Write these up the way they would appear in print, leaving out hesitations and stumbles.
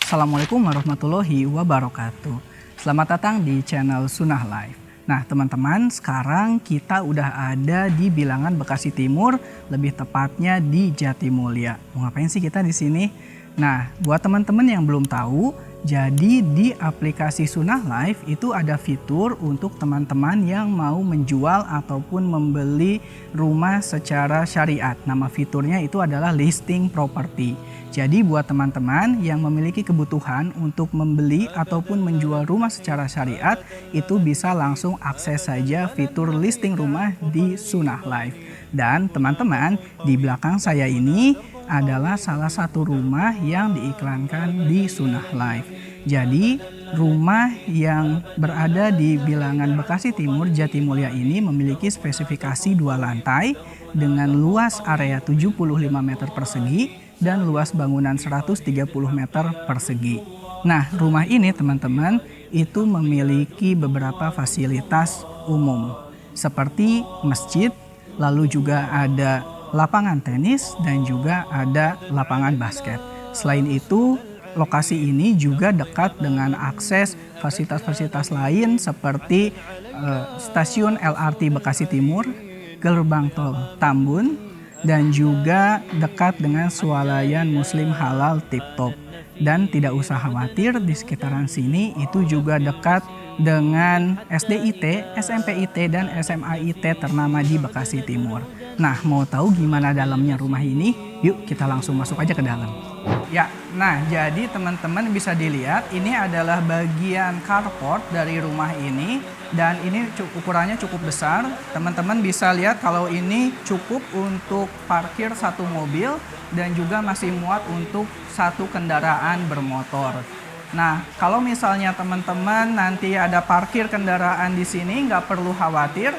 Assalamualaikum warahmatullahi wabarakatuh. Selamat datang di channel Sunnah Live. Nah teman-teman, sekarang kita udah ada di Bilangan Bekasi Timur, lebih tepatnya di Jatimulya. Mau ngapain sih kita di sini? Nah, buat teman-teman yang belum tahu, jadi di aplikasi Sunnah Live itu ada fitur untuk teman-teman yang mau menjual ataupun membeli rumah secara syariat. Nama fiturnya itu adalah listing property. Jadi buat teman-teman yang memiliki kebutuhan untuk membeli ataupun menjual rumah secara syariat, itu bisa langsung akses saja fitur listing rumah di Sunnah Live. Dan teman-teman, di belakang saya ini adalah salah satu rumah yang diiklankan di Sunnah Live. Jadi rumah yang berada di Bilangan Bekasi Timur Jatimulya ini memiliki spesifikasi 2 lantai dengan luas area 75 meter persegi dan luas bangunan 130 meter persegi. Nah, rumah ini teman-teman itu memiliki beberapa fasilitas umum seperti masjid, lalu juga ada lapangan tenis dan juga ada lapangan basket. Selain itu, lokasi ini juga dekat dengan akses fasilitas-fasilitas lain seperti stasiun LRT Bekasi Timur, gerbang tol Tambun, dan juga dekat dengan swalayan Muslim Halal Tip Top. Dan tidak usah khawatir, di sekitaran sini itu juga dekat dengan SDIT, SMPIT, dan SMAIT ternama di Bekasi Timur. Nah, mau tahu gimana dalamnya rumah ini? Yuk kita langsung masuk aja ke dalam. Ya, nah jadi teman-teman bisa dilihat ini adalah bagian carport dari rumah ini. Dan ini ukurannya cukup besar. Teman-teman bisa lihat kalau ini cukup untuk parkir satu mobil dan juga masih muat untuk satu kendaraan bermotor. Nah, kalau misalnya teman-teman nanti ada parkir kendaraan di sini, nggak perlu khawatir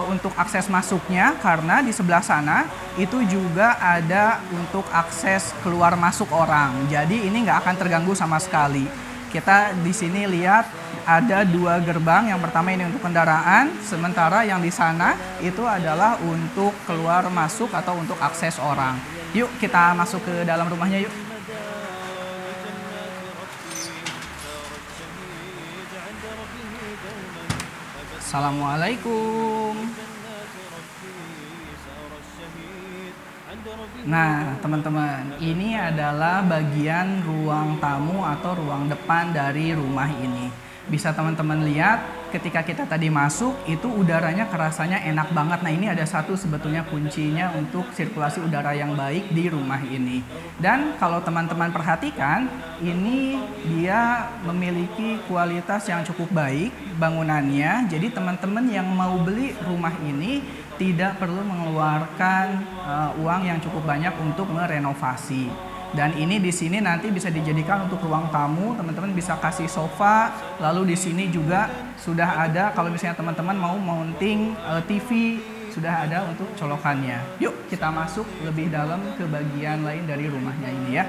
untuk akses masuknya karena di sebelah sana itu juga ada untuk akses keluar masuk orang. Jadi ini nggak akan terganggu sama sekali. Kita di sini lihat ada 2 gerbang. Yang pertama ini untuk kendaraan, sementara yang di sana itu adalah untuk keluar masuk atau untuk akses orang. Yuk kita masuk ke dalam rumahnya yuk. Assalamualaikum. Nah teman-teman, ini adalah bagian ruang tamu atau ruang depan dari rumah ini. Bisa teman-teman lihat ketika kita tadi masuk itu udaranya kerasanya enak banget. Nah ini ada satu sebetulnya kuncinya untuk sirkulasi udara yang baik di rumah ini. Dan kalau teman-teman perhatikan, ini dia memiliki kualitas yang cukup baik bangunannya. Jadi teman-teman yang mau beli rumah ini tidak perlu mengeluarkan uang yang cukup banyak untuk merenovasi. Dan ini di sini nanti bisa dijadikan untuk ruang tamu, teman-teman bisa kasih sofa. Lalu di sini juga sudah ada kalau misalnya teman-teman mau mounting TV, sudah ada untuk colokannya. Yuk kita masuk lebih dalam ke bagian lain dari rumahnya ini ya.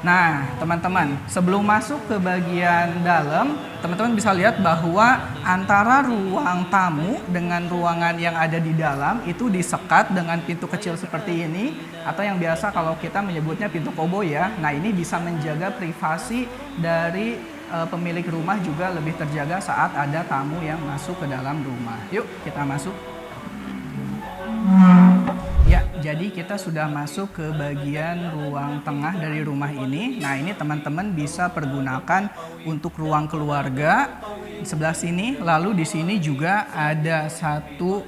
Nah teman-teman, sebelum masuk ke bagian dalam, teman-teman bisa lihat bahwa antara ruang tamu dengan ruangan yang ada di dalam itu disekat dengan pintu kecil seperti ini, atau yang biasa kalau kita menyebutnya pintu koboi ya. Nah ini bisa menjaga privasi dari pemilik rumah, juga lebih terjaga saat ada tamu yang masuk ke dalam rumah. Yuk kita masuk. Ya, jadi kita sudah masuk ke bagian ruang tengah dari rumah ini. Nah, ini teman-teman bisa pergunakan untuk ruang keluarga di sebelah sini. Lalu di sini juga ada satu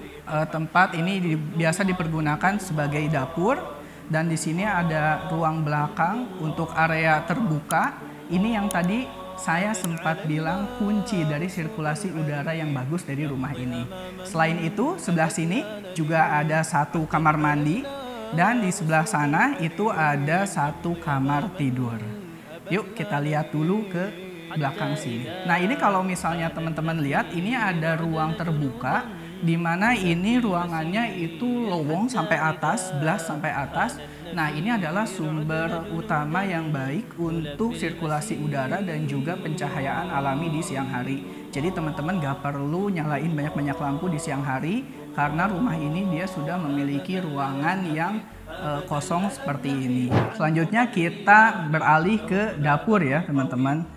tempat ini biasa dipergunakan sebagai dapur. Dan di sini ada ruang belakang untuk area terbuka. Ini yang tadi saya sempat bilang kunci dari sirkulasi udara yang bagus dari rumah ini. Selain itu, sebelah sini juga ada satu kamar mandi dan di sebelah sana itu ada satu kamar tidur. Yuk kita lihat dulu ke belakang sini. Nah, ini kalau misalnya teman-teman lihat, ini ada ruang terbuka di mana ini ruangannya itu lowong sampai atas, blas sampai atas. Nah, ini adalah sumber utama yang baik untuk sirkulasi udara dan juga pencahayaan alami di siang hari. Jadi teman-teman gak perlu nyalain banyak-banyak lampu di siang hari karena rumah ini dia sudah memiliki ruangan yang kosong seperti ini. Selanjutnya kita beralih ke dapur ya teman-teman.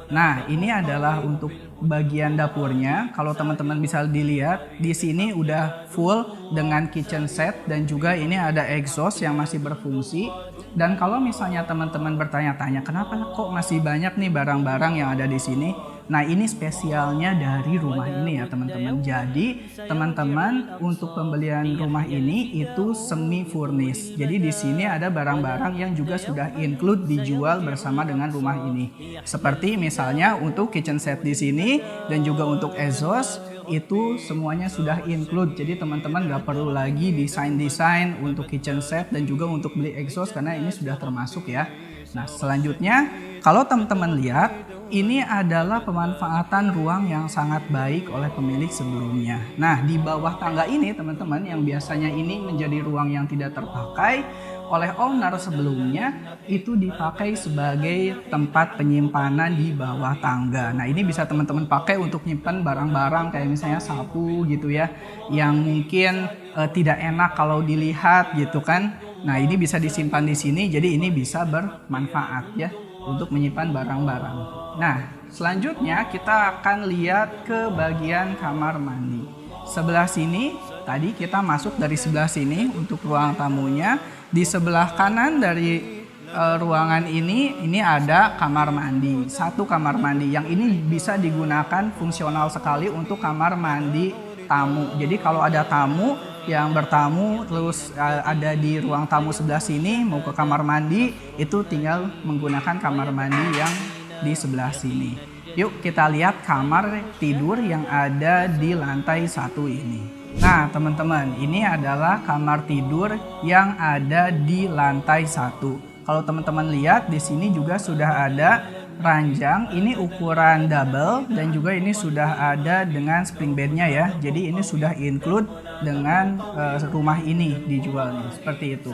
Nah, ini adalah untuk bagian dapurnya. Kalau teman-teman bisa dilihat, di sini udah full dengan kitchen set dan juga ini ada exhaust yang masih berfungsi. Dan kalau misalnya teman-teman bertanya-tanya, kenapa kok masih banyak nih barang-barang yang ada di sini? Nah, ini spesialnya dari rumah ini ya teman-teman. Jadi teman-teman untuk pembelian rumah ini itu semi furnish. Jadi di sini ada barang-barang yang juga sudah include dijual bersama dengan rumah ini. Seperti misalnya untuk kitchen set di sini dan juga untuk exhaust itu semuanya sudah include. Jadi teman-teman nggak perlu lagi desain untuk kitchen set dan juga untuk beli exhaust karena ini sudah termasuk ya. Nah, selanjutnya kalau teman-teman lihat, ini adalah pemanfaatan ruang yang sangat baik oleh pemilik sebelumnya. Nah, di bawah tangga ini teman-teman yang biasanya ini menjadi ruang yang tidak terpakai oleh owner sebelumnya itu dipakai sebagai tempat penyimpanan di bawah tangga. Nah, ini bisa teman-teman pakai untuk nyimpan barang-barang kayak misalnya sapu gitu ya, yang mungkin tidak enak kalau dilihat gitu kan. Nah, ini bisa disimpan di sini, jadi ini bisa bermanfaat ya untuk menyimpan barang-barang. Nah, selanjutnya kita akan lihat ke bagian kamar mandi. Sebelah sini, tadi kita masuk dari sebelah sini untuk ruang tamunya. Di sebelah kanan dari ruangan ini ada kamar mandi. Satu kamar mandi yang ini bisa digunakan fungsional sekali untuk kamar mandi tamu. Jadi kalau ada tamu yang bertamu terus ada di ruang tamu sebelah sini mau ke kamar mandi, itu tinggal menggunakan kamar mandi yang di sebelah sini. Yuk kita lihat kamar tidur yang ada di lantai 1 ini. Nah teman-teman, ini adalah kamar tidur yang ada di lantai 1. Kalau teman-teman lihat di sini juga sudah ada ranjang, ini ukuran double dan juga ini sudah ada dengan spring bednya ya. Jadi ini sudah include dengan rumah ini dijualnya seperti itu.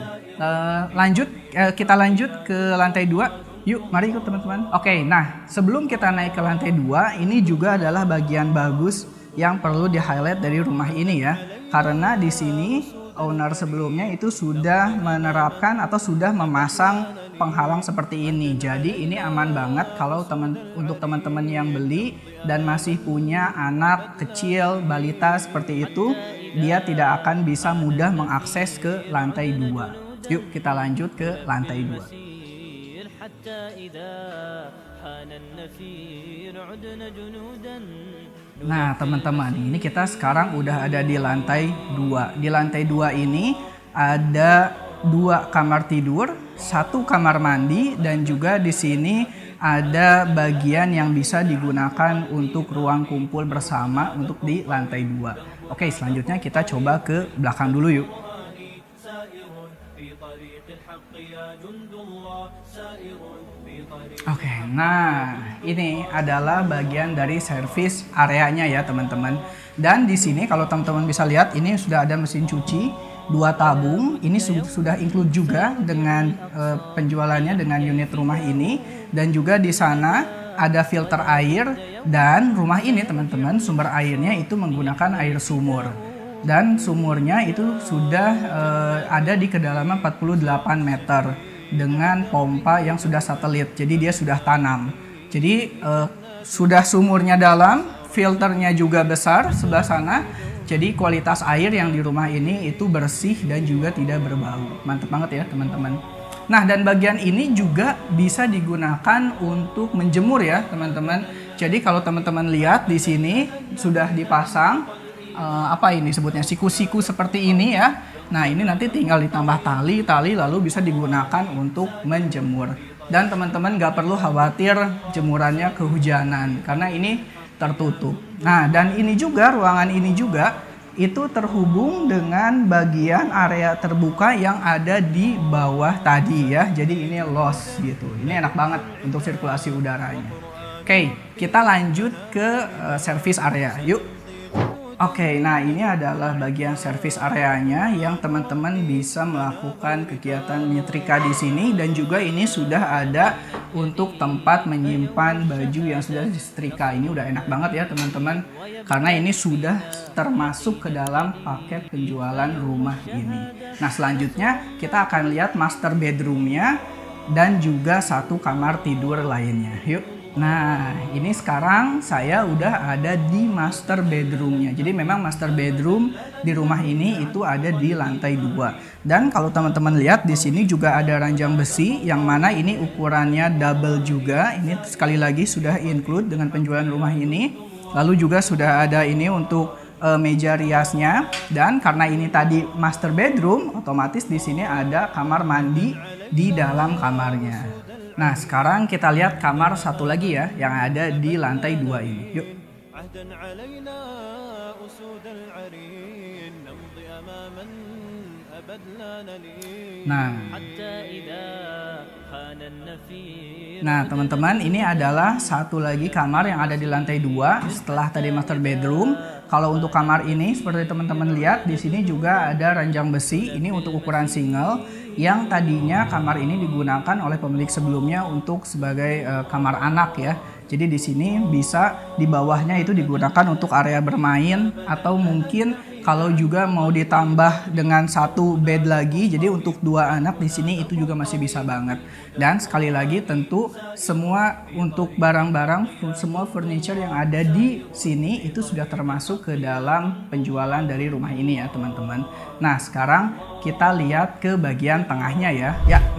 Kita lanjut ke lantai 2. Yuk, mari ikut teman-teman. Oke, nah sebelum kita naik ke lantai 2, ini juga adalah bagian bagus yang perlu di-highlight dari rumah ini ya. Karena di sini owner sebelumnya itu sudah menerapkan atau sudah memasang penghalang seperti ini. Jadi ini aman banget kalau untuk teman-teman yang beli dan masih punya anak kecil, balita seperti itu, dia tidak akan bisa mudah mengakses ke lantai 2. Yuk kita lanjut ke lantai 2. Nah teman-teman, ini kita sekarang udah ada di lantai 2. Di lantai 2 ini ada 2 kamar tidur, 1 kamar mandi, dan juga di sini ada bagian yang bisa digunakan untuk ruang kumpul bersama untuk di lantai 2. Oke, selanjutnya kita coba ke belakang dulu yuk. Oke, nah ini adalah bagian dari service areanya ya teman-teman. Dan di sini kalau teman-teman bisa lihat ini sudah ada mesin cuci 2 tabung. Ini sudah include juga dengan penjualannya dengan unit rumah ini. Dan juga di sana ada filter air dan rumah ini teman-teman sumber airnya itu menggunakan air sumur. Dan sumurnya itu sudah ada di kedalaman 48 meter dengan pompa yang sudah satelit, jadi dia sudah tanam. Jadi sudah sumurnya dalam, filternya juga besar sebelah sana. Jadi kualitas air yang di rumah ini itu bersih dan juga tidak berbau. Mantap banget ya teman-teman. Nah dan bagian ini juga bisa digunakan untuk menjemur ya teman-teman. Jadi kalau teman-teman lihat di sini sudah dipasang apa ini sebutnya siku-siku seperti ini ya. Nah ini nanti tinggal ditambah tali lalu bisa digunakan untuk menjemur. Dan teman-teman gak perlu khawatir jemurannya kehujanan karena ini tertutup. Nah dan ini juga ruangan ini juga itu terhubung dengan bagian area terbuka yang ada di bawah tadi ya. Jadi ini los gitu. Ini enak banget untuk sirkulasi udaranya. Oke, kita lanjut ke service area. Yuk. Oke, nah ini adalah bagian service areanya yang teman-teman bisa melakukan kegiatan nyetrika di sini, dan juga ini sudah ada untuk tempat menyimpan baju yang sudah disetrika. Ini udah enak banget ya teman-teman, karena ini sudah termasuk ke dalam paket penjualan rumah ini. Nah selanjutnya kita akan lihat master bedroomnya dan juga satu kamar tidur lainnya. Yuk. Nah, ini sekarang saya udah ada di master bedroomnya. Jadi memang master bedroom di rumah ini itu ada di lantai 2. Dan kalau teman-teman lihat di sini juga ada ranjang besi yang mana ini ukurannya double juga. Ini sekali lagi sudah include dengan penjualan rumah ini. Lalu juga sudah ada ini untuk meja riasnya, dan karena ini tadi master bedroom, otomatis di sini ada kamar mandi di dalam kamarnya. Nah, sekarang kita lihat kamar satu lagi ya, yang ada di lantai 2 ini. Yuk. Nah, teman-teman, ini adalah satu lagi kamar yang ada di lantai 2 setelah tadi master bedroom. Kalau untuk kamar ini seperti teman-teman lihat di sini juga ada ranjang besi, ini untuk ukuran single. Yang tadinya kamar ini digunakan oleh pemilik sebelumnya untuk sebagai kamar anak ya. Jadi di sini bisa di bawahnya itu digunakan untuk area bermain, atau mungkin kalau juga mau ditambah dengan satu bed lagi, jadi untuk 2 anak di sini itu juga masih bisa banget. Dan sekali lagi tentu semua untuk barang-barang, semua furniture yang ada di sini itu sudah termasuk ke dalam penjualan dari rumah ini ya teman-teman. Nah sekarang kita lihat ke bagian tengahnya ya.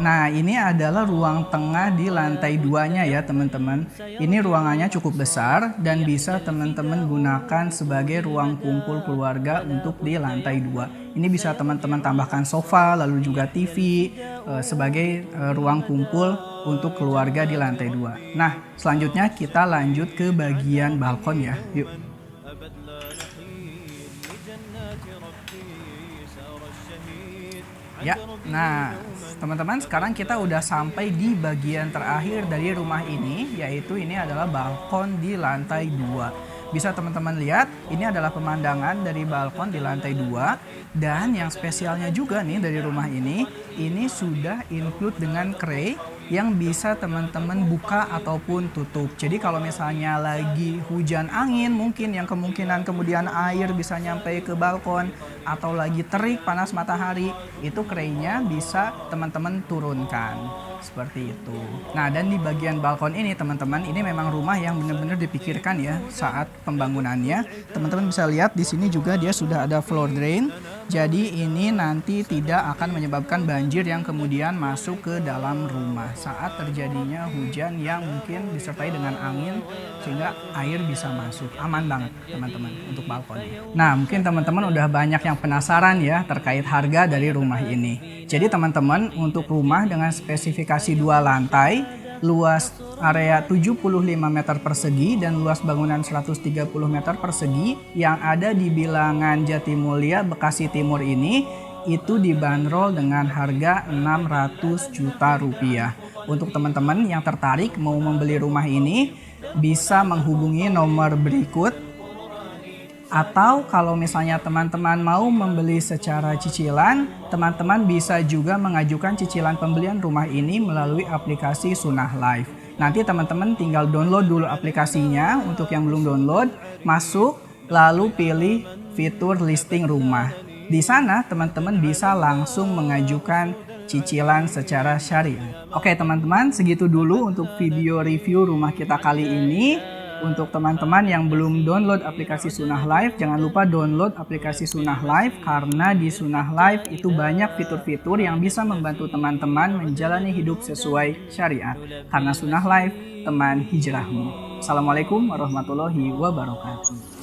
Nah ini adalah ruang tengah di lantai 2-nya ya teman-teman. Ini ruangannya cukup besar dan bisa teman-teman gunakan sebagai ruang kumpul keluarga untuk di lantai 2. Ini bisa teman-teman tambahkan sofa, lalu juga TV sebagai ruang kumpul untuk keluarga di lantai 2. Nah, selanjutnya kita lanjut ke bagian balkon ya. Yuk. Ya, nah teman-teman sekarang kita udah sampai di bagian terakhir dari rumah ini, yaitu ini adalah balkon di lantai 2. Bisa teman-teman lihat, ini adalah pemandangan dari balkon di lantai 2. Dan yang spesialnya juga nih dari rumah ini sudah include dengan kray yang bisa teman-teman buka ataupun tutup. Jadi kalau misalnya lagi hujan angin mungkin yang kemungkinan kemudian air bisa nyampe ke balkon, atau lagi terik panas matahari, itu kraynya bisa teman-teman turunkan. Seperti itu. Nah, dan di bagian balkon ini teman-teman, ini memang rumah yang benar-benar dipikirkan ya saat pembangunannya. Teman-teman bisa lihat di sini juga dia sudah ada floor drain. Jadi ini nanti tidak akan menyebabkan banjir yang kemudian masuk ke dalam rumah saat terjadinya hujan yang mungkin disertai dengan angin, sehingga air bisa masuk. Aman banget teman-teman untuk balkonnya. Nah, mungkin teman-teman udah banyak yang penasaran ya terkait harga dari rumah ini. Jadi teman-teman, untuk rumah dengan spesifikasi 2 lantai, luas area 75 meter persegi dan luas bangunan 130 meter persegi yang ada di bilangan Jatimulya, Bekasi Timur ini, itu dibanderol dengan harga 600 juta rupiah. Untuk teman-teman yang tertarik mau membeli rumah ini, bisa menghubungi nomor berikut. Atau kalau misalnya teman-teman mau membeli secara cicilan, teman-teman bisa juga mengajukan cicilan pembelian rumah ini melalui aplikasi Sunnah Life. Nanti teman-teman tinggal download dulu aplikasinya. Untuk yang belum download, masuk lalu pilih fitur listing rumah. Di sana teman-teman bisa langsung mengajukan cicilan secara syariah. Oke teman-teman, segitu dulu untuk video review rumah kita kali ini. Untuk teman-teman yang belum download aplikasi Sunnah Life, jangan lupa download aplikasi Sunnah Life, karena di Sunnah Life itu banyak fitur-fitur yang bisa membantu teman-teman menjalani hidup sesuai syariat. Karena Sunnah Life, teman hijrahmu. Assalamualaikum warahmatullahi wabarakatuh.